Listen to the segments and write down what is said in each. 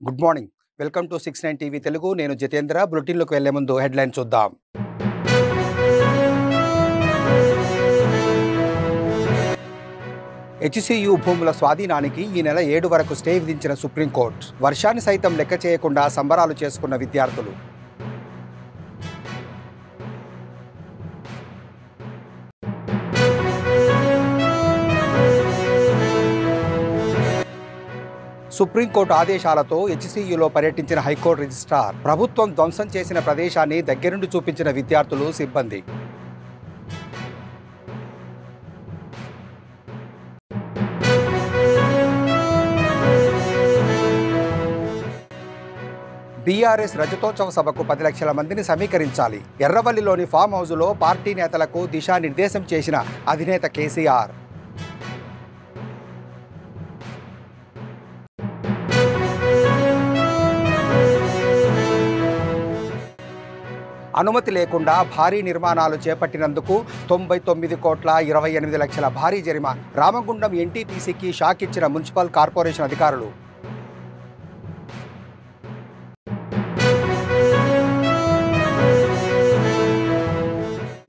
Good morning. Welcome to 69 TV Telugu. నేను జితేంద్ర. బులెటిన్లోకి వెళ్లే ముందు హెడ్లైన్ చూద్దాం. హెచ్సియు భూముల స్వాధీనానికి ఈ నెల 7 వరకు స్టే విధించిన సుప్రీంకోర్టు. వర్షాన్ని సైతం లెక్క చేయకుండా సంబరాలు చేసుకున్న విద్యార్థులు. సుప్రీంకోర్టు ఆదేశాలతో హెచ్సియులో పర్యటించిన హైకోర్టు రిజిస్ట్రార్. ప్రభుత్వం ధ్వంసం చేసిన ప్రదేశాన్ని దగ్గరుండి చూపించిన విద్యార్థులు, సిబ్బంది. బీఆర్ఎస్ రజతోత్సవ సభకు 10 లక్షల మందిని సమీకరించాలి. ఎర్రవల్లిలోని ఫామ్ హౌస్లో పార్టీ నేతలకు దిశానిర్దేశం చేసిన అధినేత కేసీఆర్. అనుమతి లేకుండా భారీ నిర్మాణాలు చేపట్టినందుకు 99,28 లక్షల భారీ జరిమానా. రామగుండం ఎన్టీపీసీకి షాక్ ఇచ్చిన మున్సిపల్ కార్పొరేషన్ అధికారులు.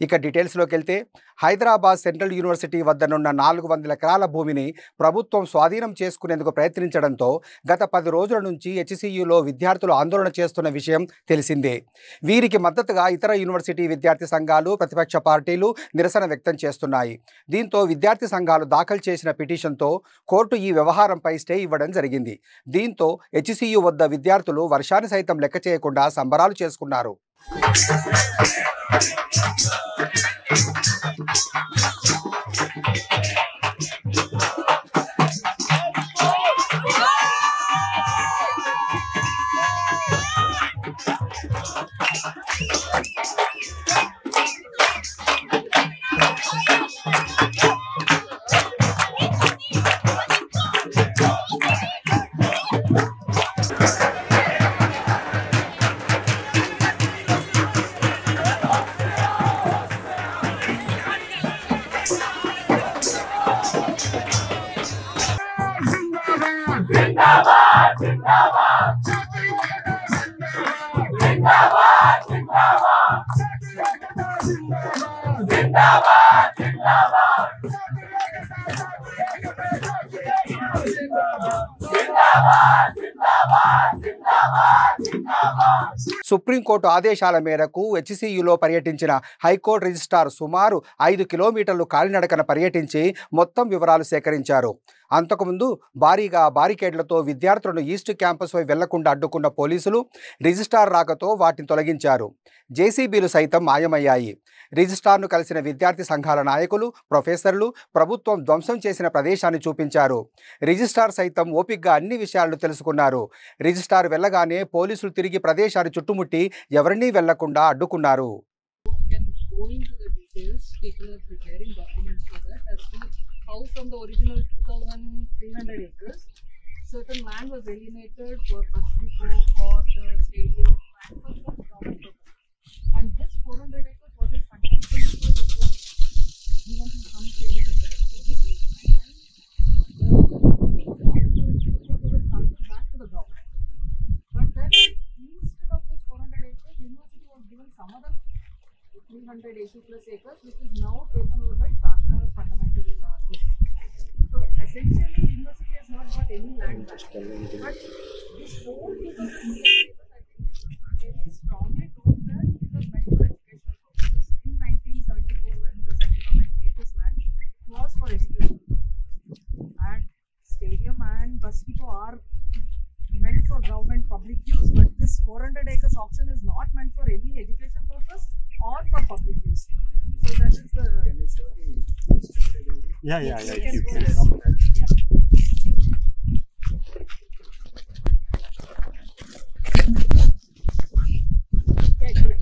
ఇక డీటెయిల్స్లోకి వెళ్తే, హైదరాబాద్ సెంట్రల్ యూనివర్సిటీ వద్దనున్న 400 ఎకరాల భూమిని ప్రభుత్వం స్వాధీనం చేసుకునేందుకు ప్రయత్నించడంతో గత 10 రోజుల నుంచి హెచ్సియులో విద్యార్థులు ఆందోళన చేస్తున్న విషయం తెలిసిందే. వీరికి మద్దతుగా ఇతర యూనివర్సిటీ విద్యార్థి సంఘాలు, ప్రతిపక్ష పార్టీలు నిరసన వ్యక్తం చేస్తున్నాయి. దీంతో విద్యార్థి సంఘాలు దాఖలు చేసిన పిటిషన్తో కోర్టు ఈ వ్యవహారంపై స్టే ఇవ్వడం జరిగింది. దీంతో హెచ్సియు వద్ద విద్యార్థులు వర్షాన్ని సైతం లెక్క చేయకుండా సంబరాలు చేసుకున్నారు. సుప్రీంకోర్టు ఆదేశాల మేరకు హెచ్సియులో పర్యటించిన హైకోర్టు రిజిస్ట్రార్ సుమారు 5 కిలోమీటర్లు కాలినడకన పర్యటించి మొత్తం వివరాలు సేకరించారు. అంతకుముందు భారీగా బారికేడ్లతో విద్యార్థులను ఈస్ట్ క్యాంపస్ వైపు వెళ్లకుండా అడ్డుకున్న పోలీసులు రిజిస్ట్రార్ రాకతో వాటిని తొలగించారు. జేసీబీలు సైతం మాయమయ్యాయి. రిజిస్ట్రార్ను కలిసిన విద్యార్థి సంఘాల నాయకులు, ప్రొఫెసర్లు ప్రభుత్వం ధ్వంసం చేసిన ప్రదేశాన్ని చూపించారు. రిజిస్ట్రార్ సైతం ఓపికగా అన్ని విషయాలను తెలుసుకున్నారు. రిజిస్ట్రార్ వెళ్ళగానే పోలీసులు తిరిగి ప్రదేశాన్ని చుట్టుముట్టి ఎవరినీ వెళ్లకుండా అడ్డుకున్నారు. How from the original 2,300 acres, certain land was alienated for bus depot, for the stadium, and for some government purpose. And this 400 acres wasn't contested, so it was given to some stadium industry. And was transferred back to the government. But then, instead of this 400 acres, university was given some other 380 plus acres, which is now taken over by Tata Fundamental System. So essentially, university has not got any land back. But this whole 2000 acres, I think, very strongly told that it was meant for educational purposes. In 1974, when the central government gave this land, it was for educational purposes. And stadium and bus depot are meant for government public use, but this 400 acres auction is not meant for any education purpose or for public use. So that is the. Can you show the? Yeah. You can Yeah.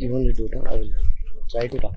You only do it. I will try to talk.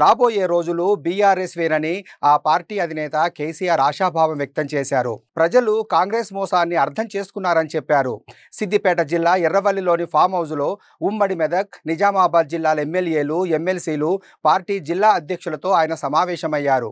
రాబోయే రోజులు BRS వేనని ఆ party అధినేత కేసీఆర్ ఆశాభావం వ్యక్తం చేశారు. ప్రజలు కాంగ్రెస్ మోసాన్ని అర్థం చేసుకున్నారని చెప్పారు. సిద్దిపేట జిల్లా ఎర్రవల్లిలోని ఫామ్ హౌస్లో ఉమ్మడి మెదక్, నిజామాబాద్ జిల్లాల ఎమ్మెల్యేలు, ఎమ్మెల్సీలు, పార్టీ జిల్లా అధ్యక్షులతో ఆయన సమావేశమయ్యారు.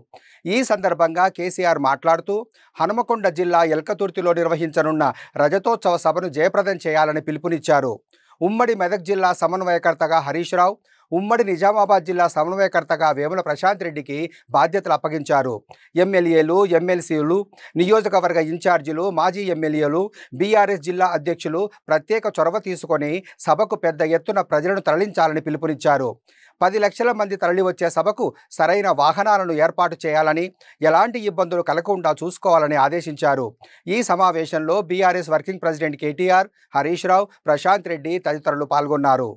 ఈ సందర్భంగా కేసీఆర్ మాట్లాడుతూ హనుమకొండ జిల్లా ఎల్కతుర్తిలో నిర్వహించనున్న రజతోత్సవ సభను జయప్రదం చేయాలని పిలుపునిచ్చారు. ఉమ్మడి మెదక్ జిల్లా సమన్వయకర్తగా హరీష్ రావు, ఉమ్మడి నిజామాబాద్ జిల్లా సమన్వయకర్తగా వేముల ప్రశాంత్ రెడ్డికి బాధ్యతలు అప్పగించారు. ఎమ్మెల్యేలు, ఎమ్మెల్సీలు, నియోజకవర్గ ఇన్ఛార్జీలు, మాజీ ఎమ్మెల్యేలు, బీఆర్ఎస్ జిల్లా అధ్యక్షులు ప్రత్యేక చొరవ తీసుకొని సభకు పెద్ద ఎత్తున ప్రజలను తరలించాలని పిలుపునిచ్చారు. 10 లక్షల మంది తరలివచ్చే సభకు సరైన వాహనాలను ఏర్పాటు చేయాలని, ఎలాంటి ఇబ్బందులు కలగకుండా చూసుకోవాలని ఆదేశించారు. ఈ సమావేశంలో బీఆర్ఎస్ వర్కింగ్ ప్రెసిడెంట్ కేటీఆర్, హరీష్ రావు, ప్రశాంత్ రెడ్డి తదితరులు పాల్గొన్నారు.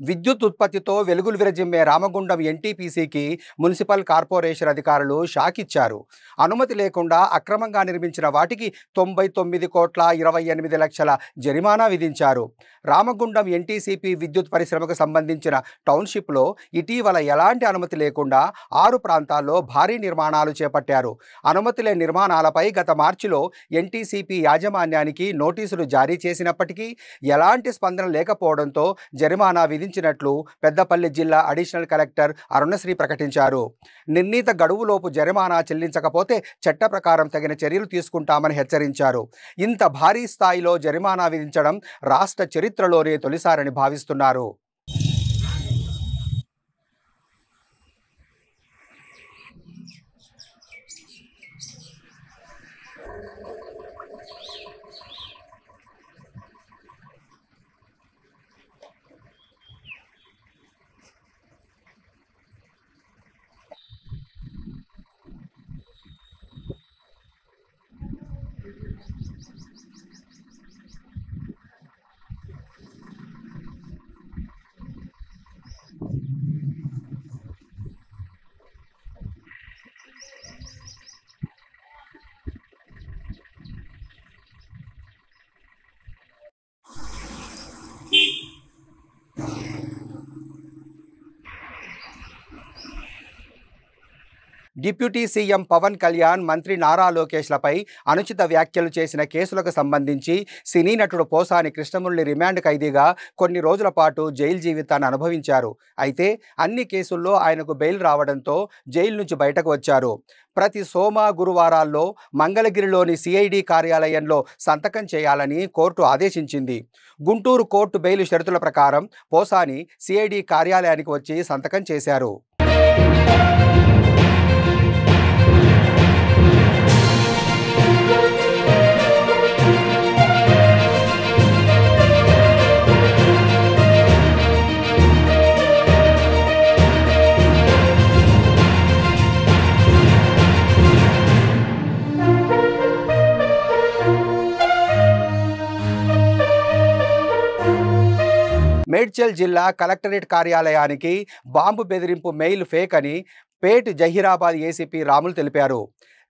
విద్యుత్ ఉత్పత్తితో వెలుగులు విరజిమ్మే రామగుండం ఎన్టీపీసీకి మున్సిపల్ కార్పొరేషన్ అధికారులు షాక్ ఇచ్చారు. అనుమతి లేకుండా అక్రమంగా నిర్మించిన వాటికి 99,28,00,000 జరిమానా విధించారు. రామగుండం ఎన్టీసీపీ విద్యుత్ పరిశ్రమకు సంబంధించిన టౌన్షిప్లో ఇటీవల ఎలాంటి అనుమతి లేకుండా 6 ప్రాంతాల్లో భారీ నిర్మాణాలు చేపట్టారు. అనుమతి లేని నిర్మాణాలపై గత మార్చిలో ఎన్టీసీపీ యాజమాన్యానికి నోటీసులు జారీ చేసినప్పటికీ ఎలాంటి స్పందన లేకపోవడంతో జరిమానా విధించినట్లు పెద్దపల్లి జిల్లా అడిషనల్ కలెక్టర్ అరుణశ్రీ ప్రకటించారు. నిర్ణీత గడువులోపు జరిమానా చెల్లించకపోతే చట్ట ప్రకారం తగిన చర్యలు తీసుకుంటామని హెచ్చరించారు. ఇంత భారీ స్థాయిలో జరిమానా విధించడం రాష్ట్ర చరిత్రలోనే తొలిసారని భావిస్తున్నారు. డిప్యూటీ సీఎం పవన్ కళ్యాణ్, మంత్రి నారా లోకేష్లపై అనుచిత వ్యాఖ్యలు చేసిన కేసులకు సంబంధించి సినీ నటుడు పోసాని కృష్ణమురళి రిమాండ్ ఖైదీగా కొన్ని రోజుల పాటు జైలు జీవితాన్ని అనుభవించారు. అయితే అన్ని కేసుల్లో ఆయనకు బెయిల్ రావడంతో జైలు నుంచి బయటకు వచ్చారు. ప్రతి సోమ, గురువారాల్లో మంగళగిరిలోని సిఐడి కార్యాలయంలో సంతకం చేయాలని కోర్టు ఆదేశించింది. గుంటూరు కోర్టు బెయిల్ షరతుల ప్రకారం పోసాని సిఐడి కార్యాలయానికి వచ్చి సంతకం చేశారు. మేడ్చల్ జిల్లా కలెక్టరేట్ కార్యాలయానికి బాంబు బెదిరింపు మెయిల్ ఫేక్ అని పేట్ జహీరాబాద్ ఏసీపీ రాములు తెలిపారు.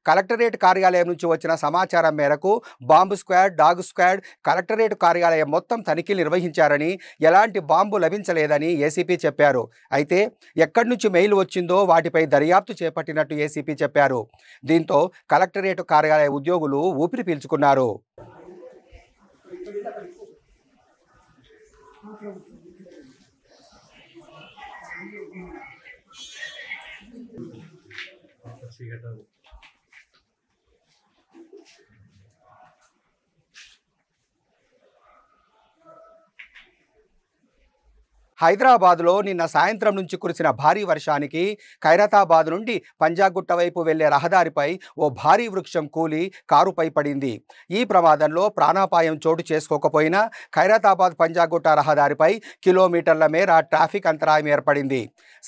కలెక్టరేట్ కార్యాలయం నుంచి వచ్చిన సమాచారం మేరకు bomb squad, dog squad collectorate కార్యాలయం మొత్తం తనిఖీలు నిర్వహించారని, ఎలాంటి బాంబు లభించలేదని ఏసీపీ చెప్పారు. అయితే ఎక్కడి నుంచి మెయిల్ వచ్చిందో వాటిపై దర్యాప్తు చేపట్టినట్టు ఏసీపీ చెప్పారు. దీంతో కలెక్టరేట్ కార్యాలయ ఉద్యోగులు ఊపిరి పీల్చుకున్నారు. హైదరాబాద్లో నిన్న సాయంత్రం నుంచి కురిసిన భారీ వర్షానికి ఖైరతాబాద్ నుండి పంజాగుట్ట వైపు వెళ్లే రహదారిపై ఓ భారీ వృక్షం కూలి కారుపై పడింది. ఈ ప్రమాదంలో ప్రాణాపాయం చోటు చేసుకోకపోయినా ఖైరతాబాద్ పంజాగుట్ట రహదారిపై కిలోమీటర్ల మేర ట్రాఫిక్ అంతరాయం ఏర్పడింది.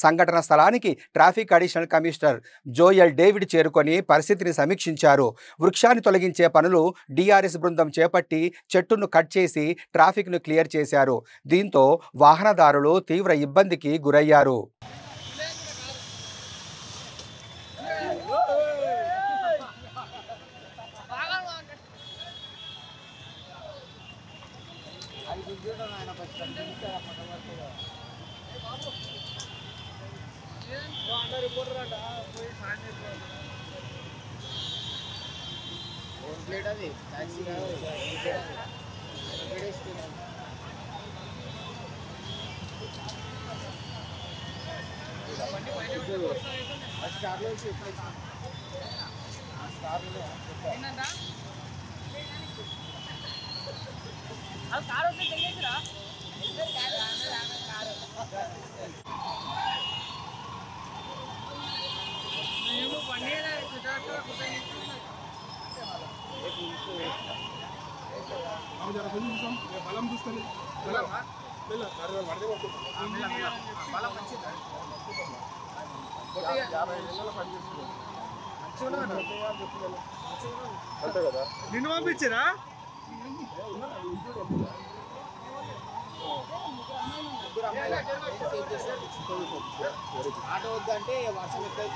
సంఘటన స్థలానికి traffic additional commissioner Joel David చేరుకొని పరిస్థితిని సమీక్షించారు. వృక్షాన్ని తొలగించే పనులు డిఆర్ఎస్ బృందం చేపట్టి చెట్టును కట్ చేసి ట్రాఫిక్ను క్లియర్ చేశారు. దీంతో వాహనదారులు తీవ్ర ఇబ్బందికి గురయ్యారు. నిన్ను పంపించరా ఆటో వద్దంటే వర్షం ఎక్కువ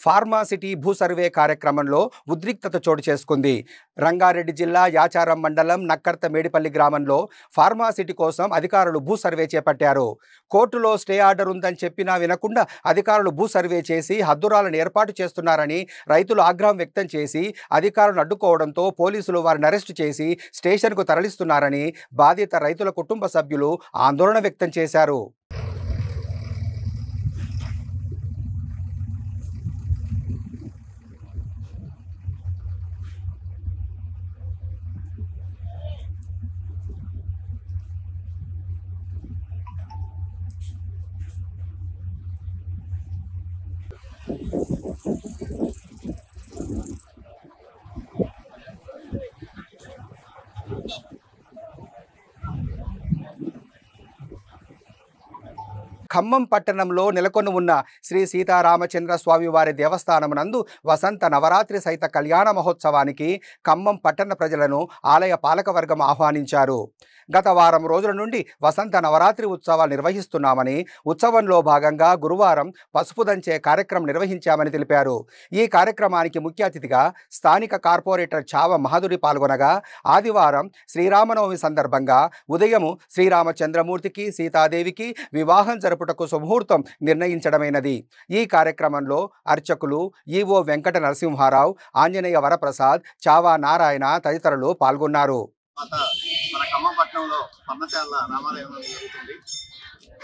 ఫార్మాసిటీ భూ సర్వే కార్యక్రమంలో ఉద్రిక్తత చోటు చేసుకుంది. రంగారెడ్డి జిల్లా యాచారం మండలం నక్కర్త మేడిపల్లి గ్రామంలో ఫార్మాసిటీ కోసం అధికారులు భూ సర్వే చేపట్టారు. కోర్టులో స్టే ఆర్డర్ ఉందని చెప్పినా వినకుండా అధికారులు భూ సర్వే చేసి హద్దురాలను ఏర్పాటు చేస్తున్నారని రైతులు ఆగ్రహం వ్యక్తం చేసి అధికారులను అడ్డుకోవడంతో పోలీసులు వారిని అరెస్టు చేసి స్టేషన్కు తరలిస్తున్నారని బాధిత రైతుల కుటుంబ సభ్యులు ఆందోళన వ్యక్తం చేశారు. ఖమ్మం పట్టణంలో నెలకొని ఉన్న శ్రీ సీతారామచంద్ర స్వామి వారి దేవస్థానమునందు వసంత నవరాత్రి సహిత కళ్యాణ మహోత్సవానికి ఖమ్మం పట్టణ ప్రజలను ఆలయ పాలకవర్గం ఆహ్వానించారు. గత వారం రోజుల నుండి వసంత నవరాత్రి ఉత్సవాలు నిర్వహిస్తున్నామని, ఉత్సవంలో భాగంగా గురువారం పసుపు దంచే కార్యక్రమం నిర్వహించామని తెలిపారు. ఈ కార్యక్రమానికి ముఖ్య అతిథిగా స్థానిక కార్పొరేటర్ చావ మహదురి పాల్గొనగా, ఆదివారం శ్రీరామనవమి సందర్భంగా ఉదయము శ్రీరామచంద్రమూర్తికి సీతాదేవికి వివాహం జరుపుటకు శుభముహూర్తం నిర్ణయించడమైనది. ఈ కార్యక్రమంలో అర్చకులు ఈవో వెంకట నరసింహారావు, ఆంజనేయ వరప్రసాద్, చావా నారాయణ తదితరులు పాల్గొన్నారు. మన ఖమ్మం పట్టణంలో పన్నశాల రామాలయం జరుగుతుంది.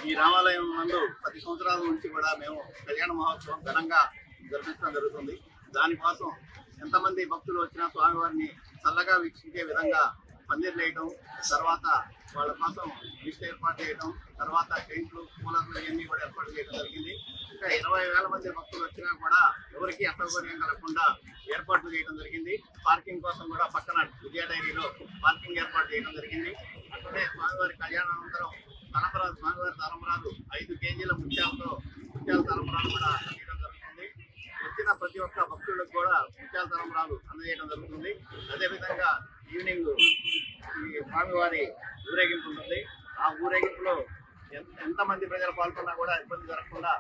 ఈ రామాలయం నందు 10 సంవత్సరాల నుంచి కూడా మేము కళ్యాణ మహోత్సవం ఘనంగా జరిపించడం జరుగుతుంది. దానికోసం ఎంతమంది భక్తులు వచ్చినా స్వామివారిని చల్లగా వీక్షించే విధంగా పందిర్లు వేయడం, తర్వాత వాళ్ళ కోసం లిస్ట్ ఏర్పాటు చేయడం, తర్వాత టెంట్లు, కూలర్లు ఇవన్నీ కూడా ఏర్పాటు చేయడం జరిగింది. ఇంకా 20,000 మంది భక్తులు వచ్చినా కూడా ఎవరికి అసౌకర్యం కలగకుండా ఏర్పాట్లు చేయడం జరిగింది. పార్కింగ్ కోసం కూడా పక్కన విజయ డైరీలో పార్కింగ్ ఏర్పాటు చేయడం జరిగింది. అక్కడే స్వామివారి కళ్యాణానంతరం తలంబరాలు, స్వామివారి తలంబరాలు 5 కేజీల ముత్యాల తలంబరాలు కూడా అందజేయడం జరుగుతుంది. వచ్చిన ప్రతి ఒక్క భక్తులకు కూడా ముత్యాల తలంబరాలు అందజేయడం జరుగుతుంది. అదేవిధంగా ఈవినింగ్ ఈ స్వామివారి ఊరేగింపు ఉంటుంది. ఆ ఊరేగింపులో ఎంతమంది ప్రజలు పాల్గొన్నా కూడా ఇబ్బంది జరగకుండా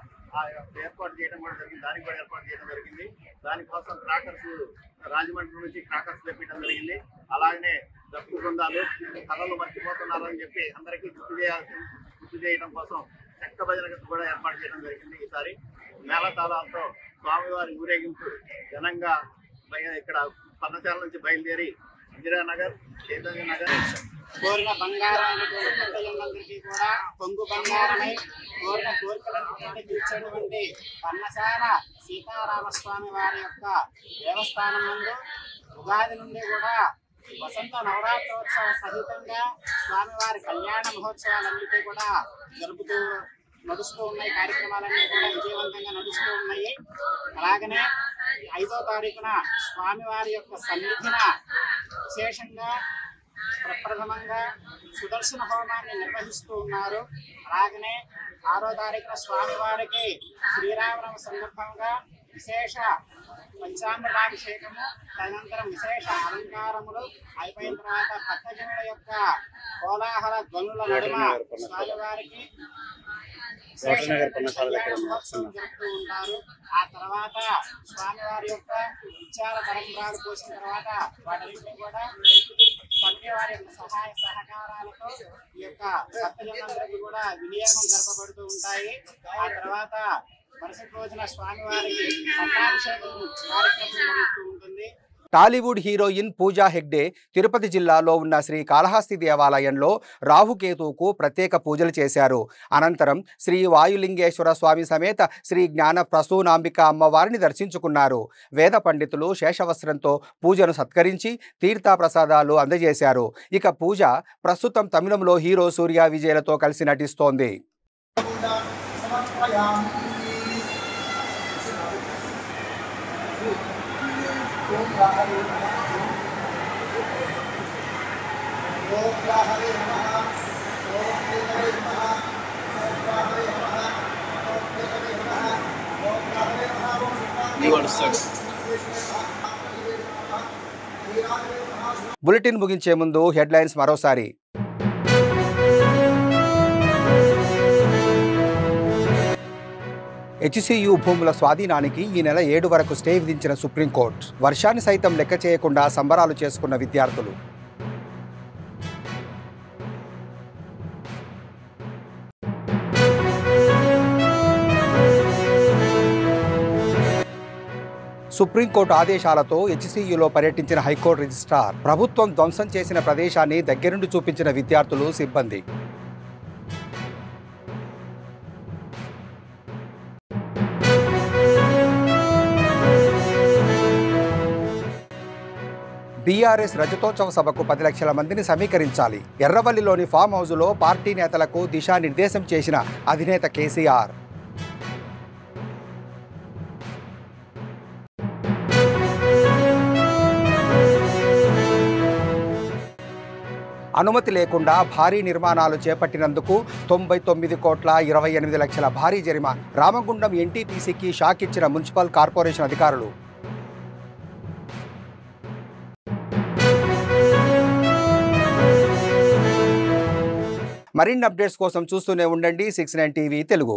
ఏర్పాటు చేయడం కూడా జరిగింది. దానికి కూడా ఏర్పాటు చేయడం జరిగింది. దానికోసం క్రాకర్స్ రాజమండ్రి నుంచి క్రాకర్స్ తెప్పించడం జరిగింది. అలాగనే డప్పు బృందాలు కళలు మర్చిపోతున్నారని చెప్పి అందరికీ గుర్తు చేయడం కోసం చెక్క భజన కూడా ఏర్పాటు చేయడం జరిగింది. ఈసారి మేళతాళాలతో స్వామివారి ఊరేగింపు ఘనంగా ఇక్కడ పన్నశాల నుంచి బయలుదేరి ఇందిరానగర్, చైతన్య నగర్ కోరిన బంగారానికి కూడా పొంగు బంగారమై కోరిన కోరికలను తీర్చేటువంటి పన్నశాల సీతారామస్వామి వారి యొక్క దేవస్థానం నందు ఉగాది నుండి కూడా వసంత నవరాత్రోత్సవ సహితంగా స్వామివారి కళ్యాణ మహోత్సవాలన్నిటి కూడా నడుస్తూ ఉన్నాయి. కార్యక్రమాలన్నీ కూడా విజయవంతంగా నడుస్తూ ఉన్నాయి. అలాగనే 5వ తారీఖున స్వామివారి యొక్క సన్నిధిన విశేషంగా ప్రప్రథమంగా సుదర్శన హోమాన్ని నిర్వహిస్తూ ఉన్నారు. అలాగనే 6వ తారీఖున స్వామివారికి శ్రీరామనవమి సందర్భంగా విశేష పంచామృతాభిషేకము, తదనంతరం విశేష అలంకారములు అయిపోయిన తర్వాత భక్తజనుల యొక్క కోలాహల ధ్వనుల నడుమ స్వామివారికి మహోత్సవం జరుపుతూ ఉంటారు. ఆ తర్వాత స్వామివారి యొక్క విచార పరంపరాలు పోసిన తర్వాత వాటిని కూడా కమిటీ వారి యొక్క సహాయ సహకారాలతో ఈ యొక్క భక్తజనులందరికీ కూడా వినియోగం జరపబడుతూ ఉంటాయి. ఆ తర్వాత మరుసటి రోజున స్వామివారికి పట్టాభిషేకం కార్యక్రమం జరుగుతూ ఉంటుంది. టాలీవుడ్ హీరోయిన్ పూజా హెగ్డే తిరుపతి జిల్లాలో ఉన్న శ్రీ కాళహస్తి దేవాలయంలో రాహుకేతువుకు ప్రత్యేక పూజలు చేశారు. అనంతరం శ్రీ వాయులింగేశ్వర స్వామి సమేత శ్రీ జ్ఞాన ప్రసూనాంబిక అమ్మవారిని దర్శించుకున్నారు. వేద పండితులు శేషవస్త్రంతో పూజను సత్కరించి తీర్థప్రసాదాలు అందజేశారు. ఇక పూజ ప్రస్తుతం తమిళంలో హీరో సూర్య విజయ్లతో కలిసి నటిస్తోంది. బులెటిన్ ముగించే ముందు హెడ్లైన్స్ మరోసారి. హెచ్సియు భూముల స్వాధీనానికి ఈ నెల 7 వరకు స్టే విధించిన సుప్రీంకోర్టు. వర్షాన్ని సైతం లెక్క చేయకుండా సంబరాలు చేసుకున్న విద్యార్థులు. సుప్రీంకోర్టు ఆదేశాలతో హెచ్సియులో పర్యటించిన హైకోర్టు రిజిస్ట్రార్. ప్రభుత్వం ధ్వంసం చేసిన ప్రదేశాన్ని దగ్గరుండి చూపించిన విద్యార్థులు, సిబ్బంది. బీఆర్ఎస్ రజతోత్సవ సభకు 10 లక్షల మందిని సమీకరించాలి. ఎర్రవల్లిలోని ఫామ్ హౌస్లో పార్టీ నేతలకు దిశానిర్దేశం చేసిన అధినేత కేసీఆర్. అనుమతి లేకుండా భారీ నిర్మాణాలు చేపట్టినందుకు 99,28 లక్షల భారీ జరిమానా. రామగుండం ఎన్టీపీసీకి షాక్ ఇచ్చిన మున్సిపల్ కార్పొరేషన్ అధికారులు. మరిన్ని అప్డేట్స్ కోసం చూస్తూనే ఉండండి 69 టీవీ తెలుగు.